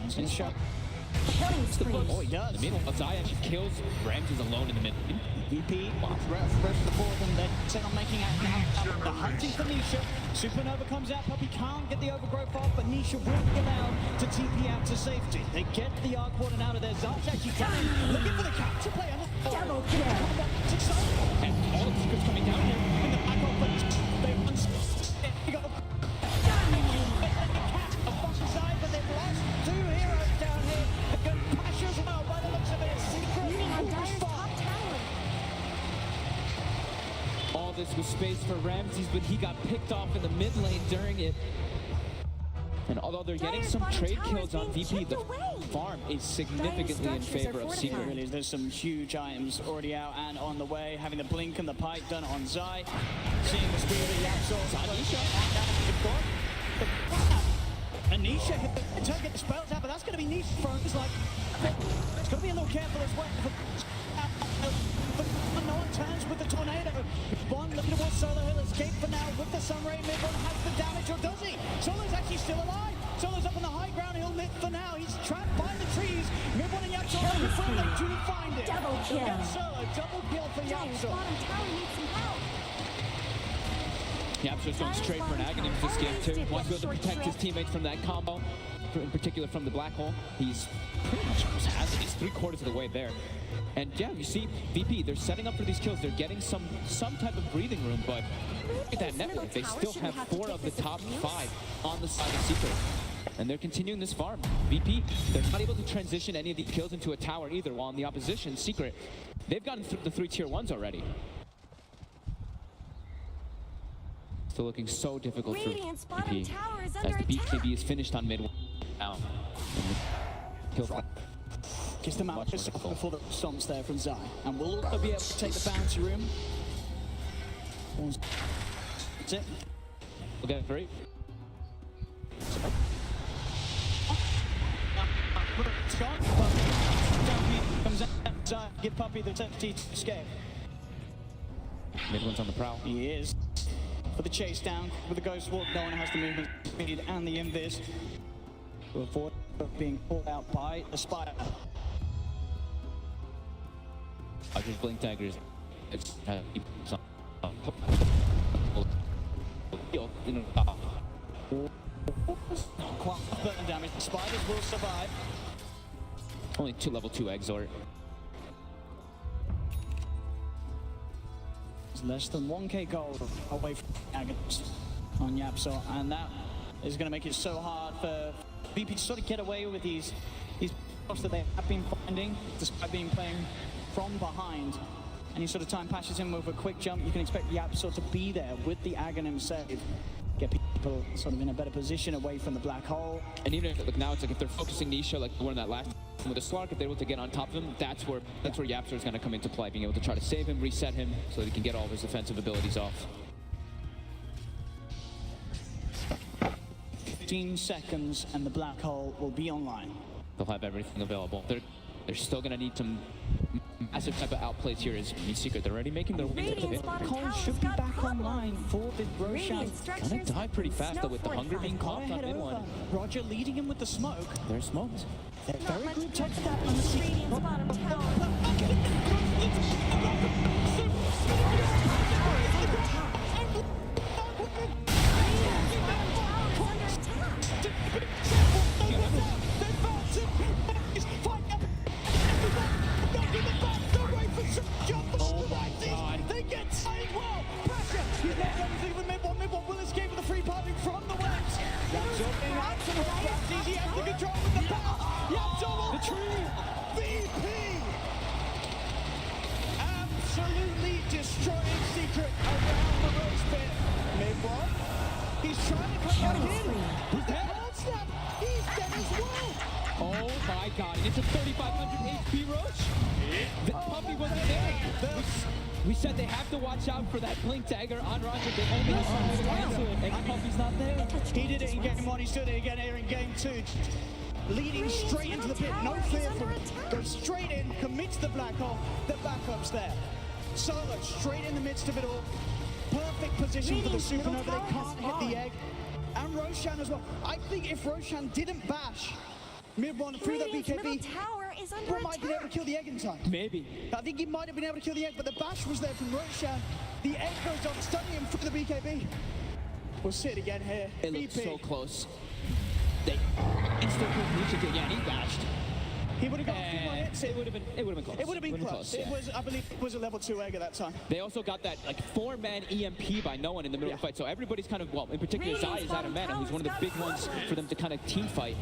He's going to show. Killing spree. Oh, he does. The middle. Zai actually kills Ramses alone in the mid. VP, fresh the board, and they're set on making out now. The hunting for Nisha. Supernova comes out. Puppey can't get the overgrowth off, but Nisha will be allowed to TP out to safety. They get the Arc Warden out of there. Zai's actually coming, looking for the capture play. Double kill. And all the Secrets coming down here. In the back of they got a side, but they've lost 2 heroes down here. They've got Pasha as well, by the looks of it. Secret Leaning on Dire's top tower. All this was space for Ramses, but he got picked off in the mid lane during it. And although they're getting Dire's some bottom trade tower kills is on being VP, chipped the away. farm is significantly in structures favor are of fortified. Secret. Really, there's some huge items already out and on the way. Having the blink and the pipe done on Zai. Seeing the speed of the Yapsor. And Nisha can get the spells out, but that's going to be Nisha's front. It's like, it's going to be a little careful as well. But no one turns with the tornado. Bond looking towards Solo. He'll escape for now with the Sunray. Mid-one has the damage, or does he? Solo's actually still alive. Solo's up on the high ground. He'll live for now. He's trapped by the trees. Mid-one and Yapsor on the front. They do find it. Double kill. Look at Solo. Double kill for Dire's Yapsor. bottom tower needs some help. Yapsor's going straight for an agony for this game too. Wants to be able to protect his teammates from that combo, in particular from the black hole. He's pretty much has it. He's 3/4 of the way there. And yeah, you see VP, they're setting up for these kills. They're getting some type of breathing room, but look at that network. They still have 4 of the top 5 on the side of Secret. And they're continuing this farm. VP, they're not able to transition any of the kills into a tower either, while on the opposition, Secret, they've gotten through the 3 tier 1s already. Still looking so difficult Radiant's for bottom VP, tower is as under the attack. BKB is finished on mid now. Kill for Gets them out just before the stomps there from Zai. And we'll also be able to take the bouncy room. That's it. we'll get 3. It's gone. Puppey comes out. Zai, give Puppey the opportunity to escape. Mid one's on the prowl. He is. For the chase down with the Ghost Walk, no one has the movement speed and the invis to avoid being pulled out by the Spider. There's Blink Daggers. It's Quite burn damage. The spiders will survive. only 2 level 2 exort. It's less than 1k gold away from Agons on Yapso, and that is going to make it so hard for VP to sort of get away with these blocks that they have been finding, despite being playing from behind. Any sort of time passes in with a quick jump, you can expect Yapso to be there with the Aghanim save. Get people sort of in a better position away from the black hole. And even if, like, now it's like if they're focusing Nisha like they were in that last with the Slark, if they're able to get on top of him, that's where Yapster is going to come into play, being able to try to save him, reset him, so that he can get all of his defensive abilities off. 15 seconds and the black hole will be online. They'll have everything available. They're still going to need some massive type of outplays here as Secret. They're already making their way to the Radiant's hit. bottom Cole tower's should be got back problems. online for the Roshan. Radiant structures Gonna die pretty fast no though with the hunger fortified. being Go coughed on ahead mid over. one. Roger leading him with the smoke. They're smoked. They're Not very much good to touch do that on on the Radiant's bottom tower. Oh my God. They get tied well. Pressure. He's not done anything with mid one. Mid one will escape with the free parting from the webs. Yapso being out to the right. Easy has the control with the power. Yapso will the true VP. Absolutely destroying Secret around the rose pit. Mid one. He's trying to come back in. He's dead. Hold snap. He's dead as well. Oh my God, and it's a 3,500 HP Roach. The puppy wasn't there. We said they have to watch out for that Blink Dagger on Roger. They only have to answer it, and Puppy's not there. He did it in game one, he's doing it again here in game two. Leading straight into the pit, no fear from goes straight in, commits the black hole, the backup's there. Solo straight in the midst of it all. Perfect position for the supernova, they can't hit the egg. And Roshan as well. I think if Roshan didn't bash mid one through that Radiant's middle BKB, tower is under Bro might have been able to attack. kill the egg in time. Maybe. I think he might have been able to kill the egg, but the bash was there from Roshan. The egg goes on, stunning him through the BKB. We'll see it again here. It looks VP. so close. They instant completion. Yeah, and he bashed. He would have got a few more hits. It would have been close. It would have been close. It yeah. was, I believe, it was a level 2 egg at that time. They also got that like 4-man EMP by no one in the middle of the fight. So everybody's kind of, well, in particular, Zai is out of mana, who's one of the big ones for them to kind of team fight.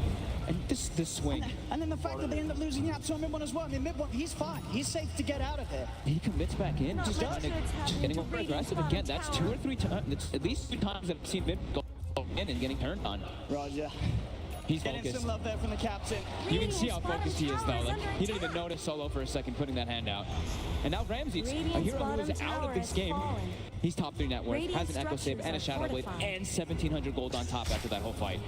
And this swing, And then the fact that they end up losing Yapso on mid one as well. I mean, mid one, he's fine. He's safe to get out of there. he commits back in, Not just much trying to, that's just happening getting to more Radiant's aggressive. bottom Again, that's 2 or 3 times. It's at least 3 times that I've seen mid go in and getting turned on. Roger. He's Getting focused. some love there from the captain. You can see how focused he is, though. Like, he didn't even notice Solo for a second putting that hand out. And now Ramses, a Radiant's hero who was bottom out of tower this has game. fallen. He's top 3 net worth, Radiant has an Echo Save and a structures are Shadow Blade, fortified. and 1,700 gold on top after that whole fight.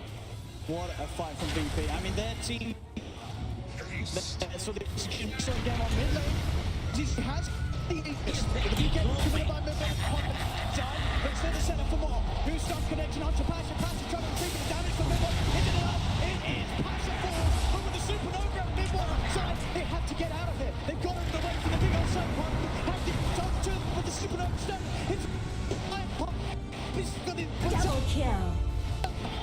What a fight from VP. I mean, their team. So the game on mid lane. He has the BK committed by mid lane. But it's there to set up for more. Who starts connection onto Passion? Passion trying to retrieve the damage from mid one. Hit it up. It is Passion falls. But with the supernova at mid one side, they have to get out of here. They've got over the way from the big old sun pump. Have to talk to them with the supernova stone. It's fire pump. He's got it. Double kill.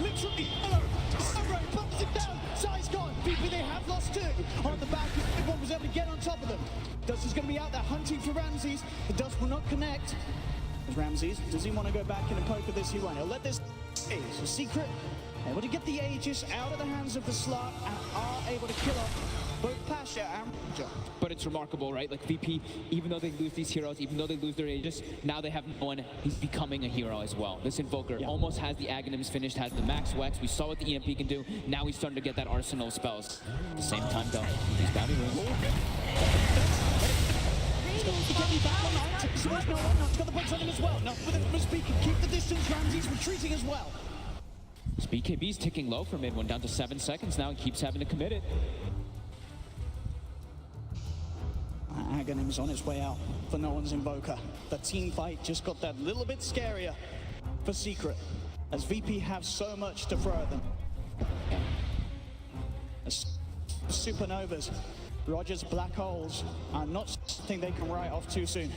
Literally, hello, Sunray bumps it down, Zai's gone, VP they have lost 2, on the back, everyone was able to get on top of them. Dust is going to be out there hunting for Ramses, the Dust will not connect. As Ramses, does he want to go back in and poke at this? He won't, he'll let this stay. So Secret, able to get the Aegis out of the hands of the Slark and are able to kill off both Pasha and Roger. But it's remarkable, right? Like VP, even though they lose these heroes, even though they lose their Aegis, now they have no one. He's becoming a hero as well. This Invoker almost has the Aghanims finished, has the max Wex. We saw what the EMP can do. Now he's starting to get that arsenal of spells. At the same time, though, he's bounty runes. He's got the points on him as well. No, but speaking, keep the distance. Ramses retreating as well. This BKB's ticking low for mid one, down to 7 seconds now, and keeps having to commit it. Aghanim's on his way out for no one's Invoker. The team fight just got that little bit scarier for Secret, as VP have so much to throw at them. As Supernovas Roger's black holes are not something they can write off too soon.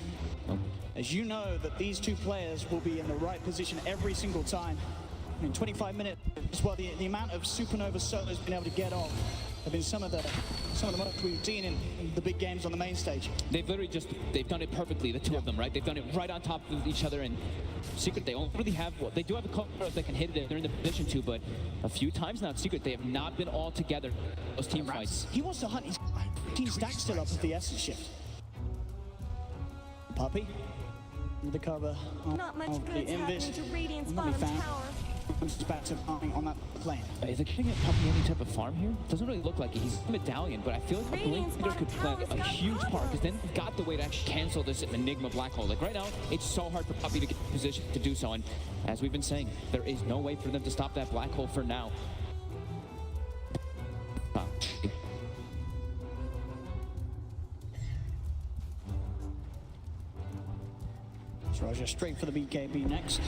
As you know that these two players will be in the right position every single time. In 25 minutes, well, the amount of supernova solos been able to get off have been some of the most we've seen in the big games on the main stage. They've literally they've done it perfectly, the two of them, right? They've done it right on top of each other, and Secret, they only really have, they do have a couple that can hit it if they're in the position to, but a few times now at Secret, they have not been all together, those team fights. He wants to hunt his team stack still up with the essence shift. Puppy, with the cover Not much of the good's happening Invis. to Radiant's Not be bottom found. tower. Comes back to farming on that plane. Is it getting Puppy any type of farm here? Doesn't really look like it. He's a medallion, but I feel like a Blink leader could play a huge part, because then they've got the way to actually cancel this Enigma black hole. Like right now, it's so hard for Puppy to get in position to do so, and as we've been saying, there is no way for them to stop that black hole for now. So Roger straight for the BKB next.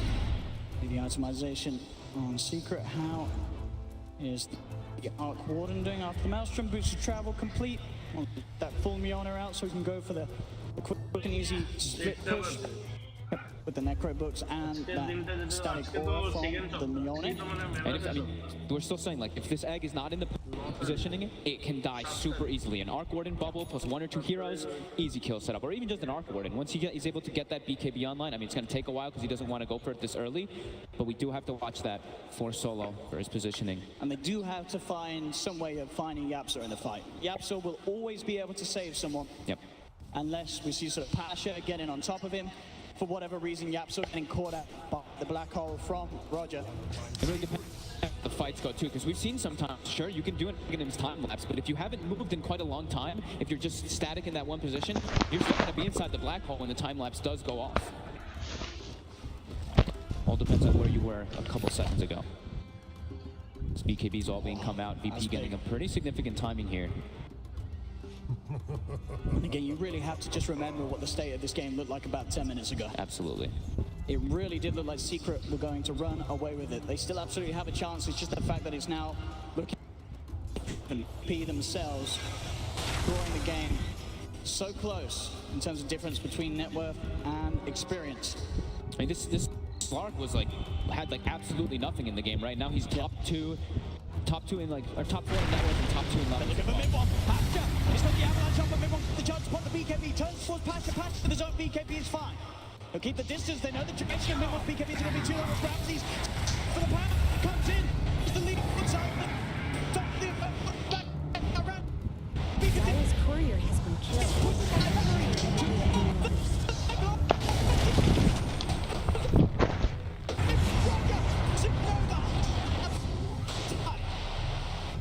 The itemization on Secret. How is the Arc Warden doing after the Maelstrom boots of travel complete? Want that full Miona out so we can go for the quick and easy split push with the Necro books and that static aura from the Miona. And if, I mean, we're still saying, like, if this egg is not in the positioning, it can die super easily. An Arc Warden bubble plus 1 or 2 heroes, easy kill setup. Or even just an Arc Warden. Once he's able to get that BKB online, I mean, it's going to take a while because he doesn't want to go for it this early. But we do have to watch that for Solo, for his positioning. And they do have to find some way of finding Yapsa in the fight. Yapsa will always be able to save someone. Yep. Unless we see sort of Pasha getting on top of him. For whatever reason, Yapsa getting caught out by the black hole from Roger. It really depends how the fights go too, because we've seen sometimes, sure, you can do it in his time lapse, but if you haven't moved in quite a long time, if you're just static in that one position, you're still going to be inside the black hole when the time lapse does go off. All depends on where you were a couple seconds ago. This BKB's all being come out, VP getting a pretty significant timing here. And again, you really have to just remember what the state of this game looked like about 10 minutes ago. Absolutely. It really did look like Secret were going to run away with it. They still absolutely have a chance. It's just the fact that it's now looking and P themselves drawing the game so close in terms of difference between net worth and experience. I mean, this Slark was like, had like absolutely nothing in the game. Right now he's top two in like, or top 4 in net worth and top 2 in level. Look at the mid-one. Pasha! He's got the avalanche up, but mid-one the chance to put the BKB. Turns towards Pasha. Pasha with his own BKB is fine. They'll keep the distance. They know the direction of mid-one's BKB is going to be too long with Ramses. For the power, comes in. It's the lead inside. Top of the back around. Dyer's courier has been killed.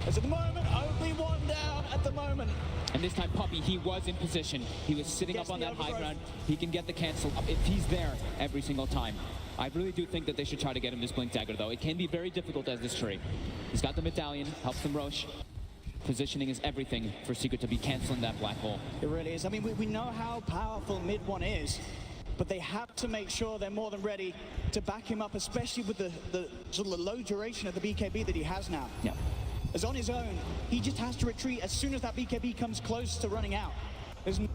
As at the moment, only one down at the moment. And this time Puppy, he was in position. He was sitting up on that high ground. He can get the cancel up if he's there every single time. I really do think that they should try to get him this Blink Dagger, though. It can be very difficult as this tree. He's got the medallion, helps them Roche. Positioning is everything for Secret to be canceling that black hole. It really is. I mean, we know how powerful mid-one is, but they have to make sure they're more than ready to back him up, especially with the sort of low duration of the BKB that he has now. Yeah. As on his own, he just has to retreat as soon as that BKB comes close to running out. There's no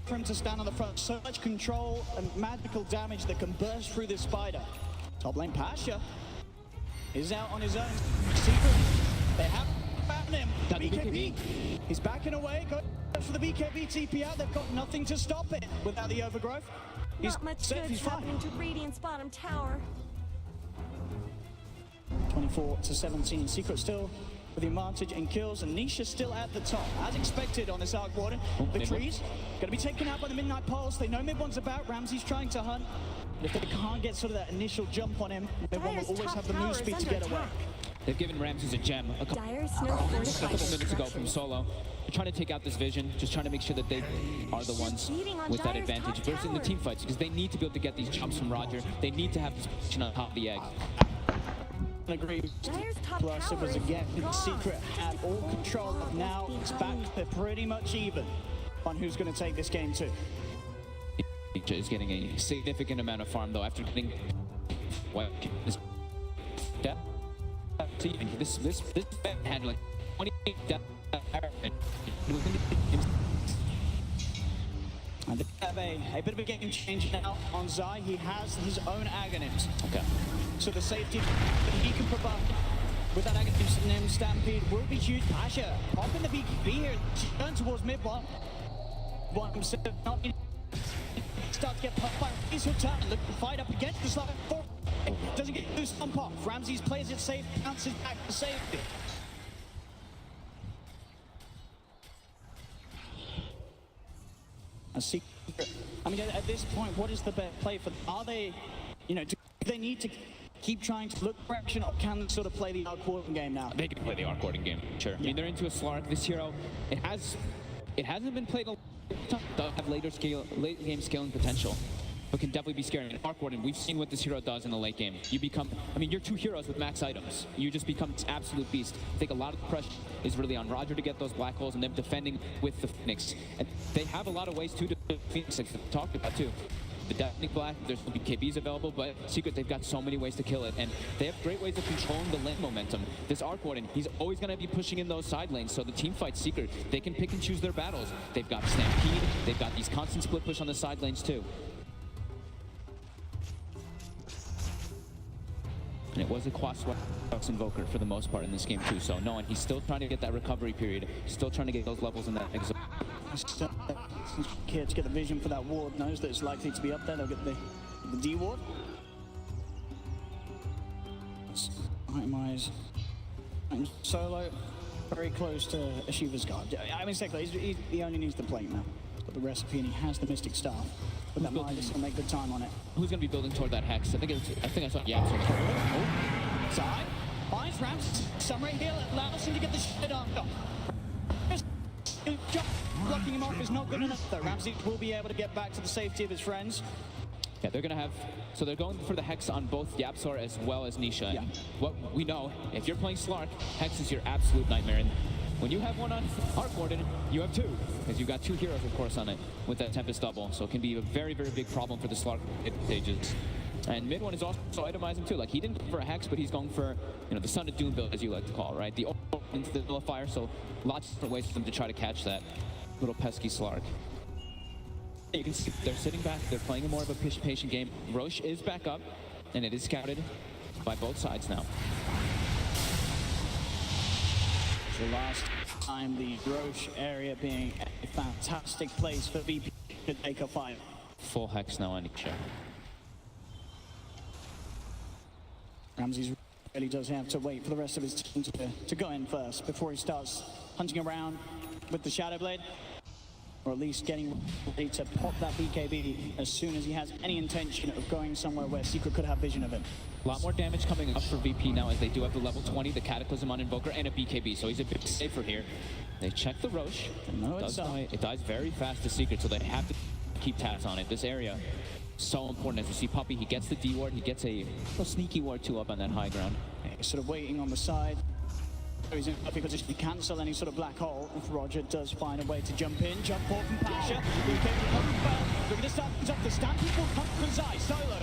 for him to stand on the front. So much control and magical damage that can burst through this spider. Top lane Pasha is out on his own. Secret, they have found him. BKB, he's backing away, goes for the BKB TP out. They've got nothing to stop it without the overgrowth. He's Not much safe, good's he's fine. happening to Radiant's bottom tower. 24-17. Secret still with the advantage in kills, and Nisha still at the top. As expected on this Arc Warden. The trees going to be taken out by the Midnight Pulse. They know mid-one's about. Ramsey's trying to hunt. If they can't get sort of that initial jump on him, mid-one will always have the move speed to get away. They've given Ramses a gem a couple minutes ago from Solo. They're trying to take out this vision, just trying to make sure that they are the ones with that advantage versus in the team fights, because they need to be able to get these jumps from Roger. They need to have this position on top of the egg. Agree. Plus, it was again Secret had all control. Now it's back. They're pretty much even on who's going to take this game too. Is getting a significant amount of farm though after getting this had like 28 death. And they have a bit of a game change now on Zai. He has his own Aghanims. Okay. So the safety that he can provide with that Aghanim named Stampede will be huge. Pasha popping the BKB here. She turns towards mid one. One himself not start to get pumped by Ramsey. He'll turn, look to fight up against the slide. Doesn't get loose on pop. Ramsey plays it safe, bounces back for safety. A secret. I mean, at this point, what is the best play for them? Are they, you know, do they need to keep trying to look direction, or can they sort of play the arc-courting game now? They can play the arc-courting game, sure. I mean, they're into a Slark. This hero, it hasn't been played a long time. They'll have late game scaling potential, but can definitely be scary. In arc-courting, we've seen what this hero does in the late game. You become, I mean, you're two heroes with max items. You just become this absolute beast. I think a lot of the pressure is really on Roger to get those black holes and them defending with the Phoenix. And they have a lot of ways to defend Phoenix, like we talked about too. The Deathnik Black, there's BKBs available, but Secret, they've got so many ways to kill it, and they have great ways of controlling the lane momentum. This Arc Warden, he's always going to be pushing in those side lanes, so the team fights Secret. They can pick and choose their battles. They've got Stampede, they've got these constant split push on the side lanes too. And it was a Quas Invoker for the most part in this game too, so no, and he's still trying to get that recovery period. He's still trying to get those levels in that exo. Here to get the vision for that ward, knows that it's likely to be up there. They'll get the D ward. Itemize. And Solo very close to Ashiva's guard. I mean, secondly, he only needs the plate now. He's got the recipe and he has the Mystic Staff. But that Midas will make good time on it. Who's going to be building toward that Hex? I think I saw Yaps on the Oh, Zai finds Rams. Summary heal allows him to get the shit on. Blocking him off is not good enough though. Ramsey will be able to get back to the safety of his friends. Yeah, they're gonna have, so they're going for the Hex on both Yapsor as well as Nisha. And what we know, if you're playing Slark, Hex is your absolute nightmare. And when you have one on Arc Warden, you have two, because you've got two heroes, of course, on it with that Tempest double. So it can be a very, very big problem for the Slark stages. And mid one is also itemizing too. Like, he didn't go for a Hex, but he's going for, you know, the Son of Doom build, as you like to call it, right? The into the nullifier, so lots of different ways for them to try to catch that little pesky Slark. You can see they're sitting back, they're playing a more of a patient game. Roche is back up, and it is scouted by both sides now. The last time the Roche area being a fantastic place for VP to take a fight. Full Hex now on Nisha. Ramsey really does have to wait for the rest of his team to go in first before he starts hunting around with the Shadow Blade, or at least getting ready to pop that BKB as soon as he has any intention of going somewhere where Secret could have vision of him. A lot more damage coming up for VP now, as they do have the level 20, the Cataclysm on Invoker, and a BKB, so he's a bit safer here. They check the Roche. No, it dies very fast to Secret, so they have to keep tabs on it. This area, so important. As you see Puppey, he gets the D ward, he gets a little sneaky ward 2 up on that high ground. He's sort of waiting on the side. He's in a perfect position to cancel any sort of black hole if Roger does find a way to jump in. Jump forward from Pasha. Look at the start things up. The Stampede will come from Zai. Solo.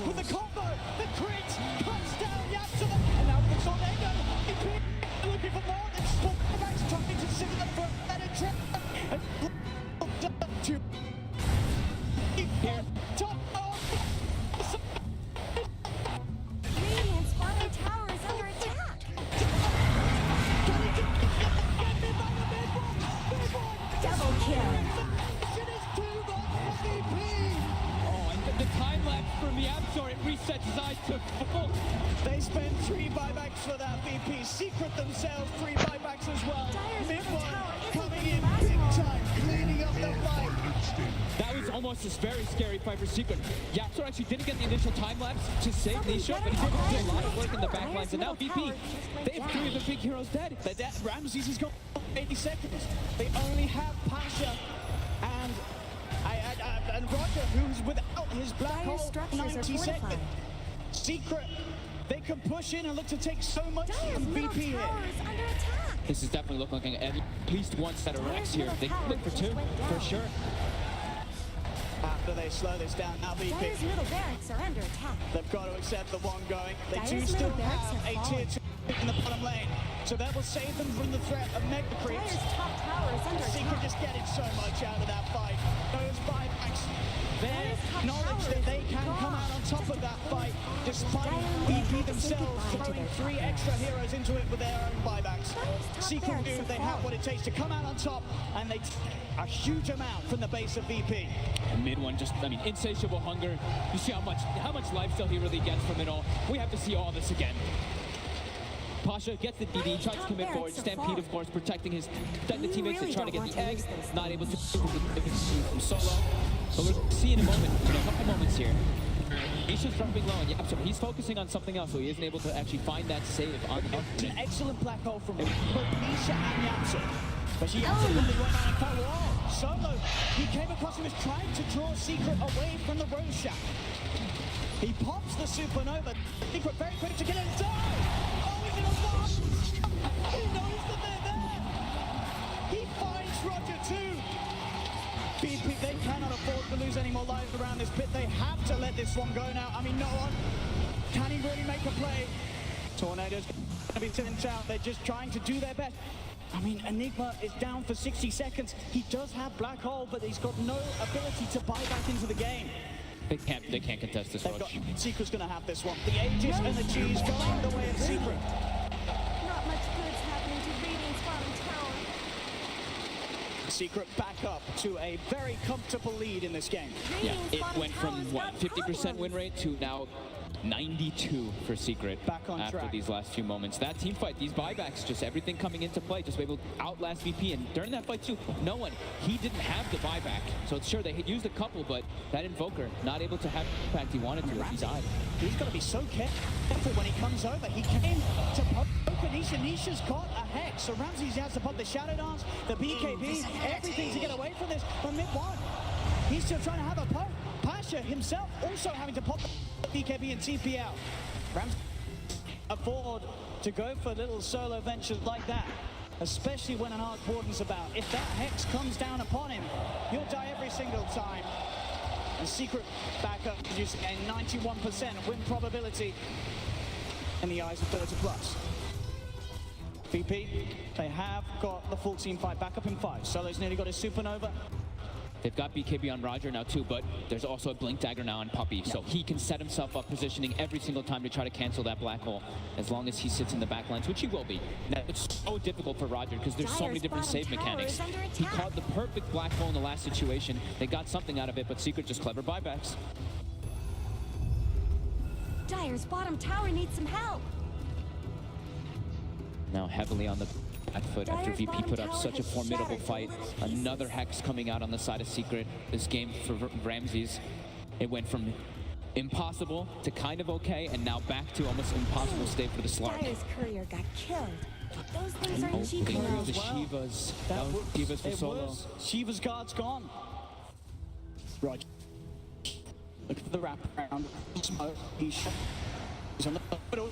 With the combo, the crit cuts down Yapsa, and now it's on Ego. Looking for more than sport backs, trying to sit them for a better trap. And to here, top Radiant's bottom tower is under attack. Double kill. The time lapse from Yapsor, it resets Zai to full. They spend 3 buybacks for that VP. Secret themselves, 3 buybacks as well. Dire's Mid middle one tower isn't coming getting in the big last time, cleaning up the fight. That was almost a very scary fight for Secret. Yapzor actually didn't get the initial time lapse to save Something Nisha, better but he's able to do a Dire's lot of middle work in the tower. back lines. And now Dire's VP, middle tower just went they have 3 of the down. big heroes dead. They're dead. Ramses has got 80 seconds. They only have Pasha and Roger, who's without his black Dire's hole, structures are 90 seconds. fortified. Secret, they can push in and look to take so much Dire's from middle VP here. tower is under attack. This is definitely looking like at least one set of racks here. They could look for 2, for sure. After they slow this down, now VP, Dire's middle barracks are under attack. they've got to accept the one going. They Dire's do middle still barracks have have a fallen. tier 2 in the bottom lane. So that will save them from the threat of mega creeps. Dire's top tower is under Secret attack. just getting so much out of that fight. Those buybacks, their Dire's top knowledge tower that they is can come gone. out on top of that fight, despite Dire VP have to say themselves goodbye to throwing their 3 top extra heroes into it with their own buybacks. Dire's top Secret barracks knew have they have fallen. what it takes to come out on top, and they a huge amount from the base of VP. Mid one, just, I mean, insatiable hunger. You see how much lifesteal he really gets from it all. We have to see all this again. Pasha gets the DD, tries to commit forward. Stampede, of course, protecting the teammates and trying to get the egg. Not able to from Solo. But we'll see in a moment, in a couple moments here. Isha's dropping low, and Yapzor, he's focusing on something else, so he isn't able to actually find that save on the It's an excellent black hole from both Nisha and Yapzor. But she Yapzor really went on and fell off. Solo, he came across and was trying to draw Secret away from the Rose Shack. He pops the supernova. Secret very quick to get it done. Oh, he's in a box. He knows that they're there. He finds Roger too. BP, they cannot afford to lose any more lives around this pit. They have to let this one go now. I mean, no one. Can he really make a play? Tornado's going to be sent out. They're just trying to do their best. I mean, Enigma is down for 60 seconds. He does have Black Hole, but he's got no ability to buy back into the game. They can't contest this rush. Secret's going to have this one. The Aegis and the G's going the way of Secret. Not much good's happening to Radiant's bottom tower. Secret back up to a very comfortable lead in this game. Yeah, Radiant's it bottom went from, tower's what, got 50% win problems. rate to now 92 for Secret Back on after track. these last few moments. That team fight, these buybacks, just everything coming into play, just able to outlast VP. And during that fight too, no one, he didn't have the buyback. So it's sure they had used a couple, but that Invoker not able to have the impact he wanted to as he died. He's got to be so careful when he comes over. He came to poke Nisha. Nisha's got a Hex. So Ramses has to pop the Shadow Dance, the BKB, everything to get away from this. But mid one, he's still trying to have a poke. Pasha himself also having to pop the BKB and TP out. Rams afford to go for little solo ventures like that, especially when an Arc Warden's about. If that Hex comes down upon him, you'll die every single time. And Secret back up, producing a 91% win probability in the eyes of 30+. VP, they have got the full team fight back up in 5. Solo's nearly got his supernova. They've got BKB on Roger now too, but there's also a Blink Dagger now on Puppey, so he can set himself up positioning every single time to try to cancel that black hole, as long as he sits in the back lines, which he will be. Now, it's so difficult for Roger because there's so many different Dire's save bottom tower mechanics. is under He attack. caught the perfect black hole in the last situation. They got something out of it, but Secret just clever buybacks. Dire's bottom tower needs some help. Now heavily on the back foot after Dire's VP bottom put up tower such a has formidable shattered to fight. little pieces. Another Hex coming out on the side of Secret. This game for Ramses, it went from impossible to kind of okay, and now back to almost impossible state for the Slark. Dire's courier got killed. Those things Oh, aren't cheap they now. moved the Shivas. That was Shivas for solo. Shiva's guard's gone. Roger. Look for the wraparound. Smoke. He's on the middle.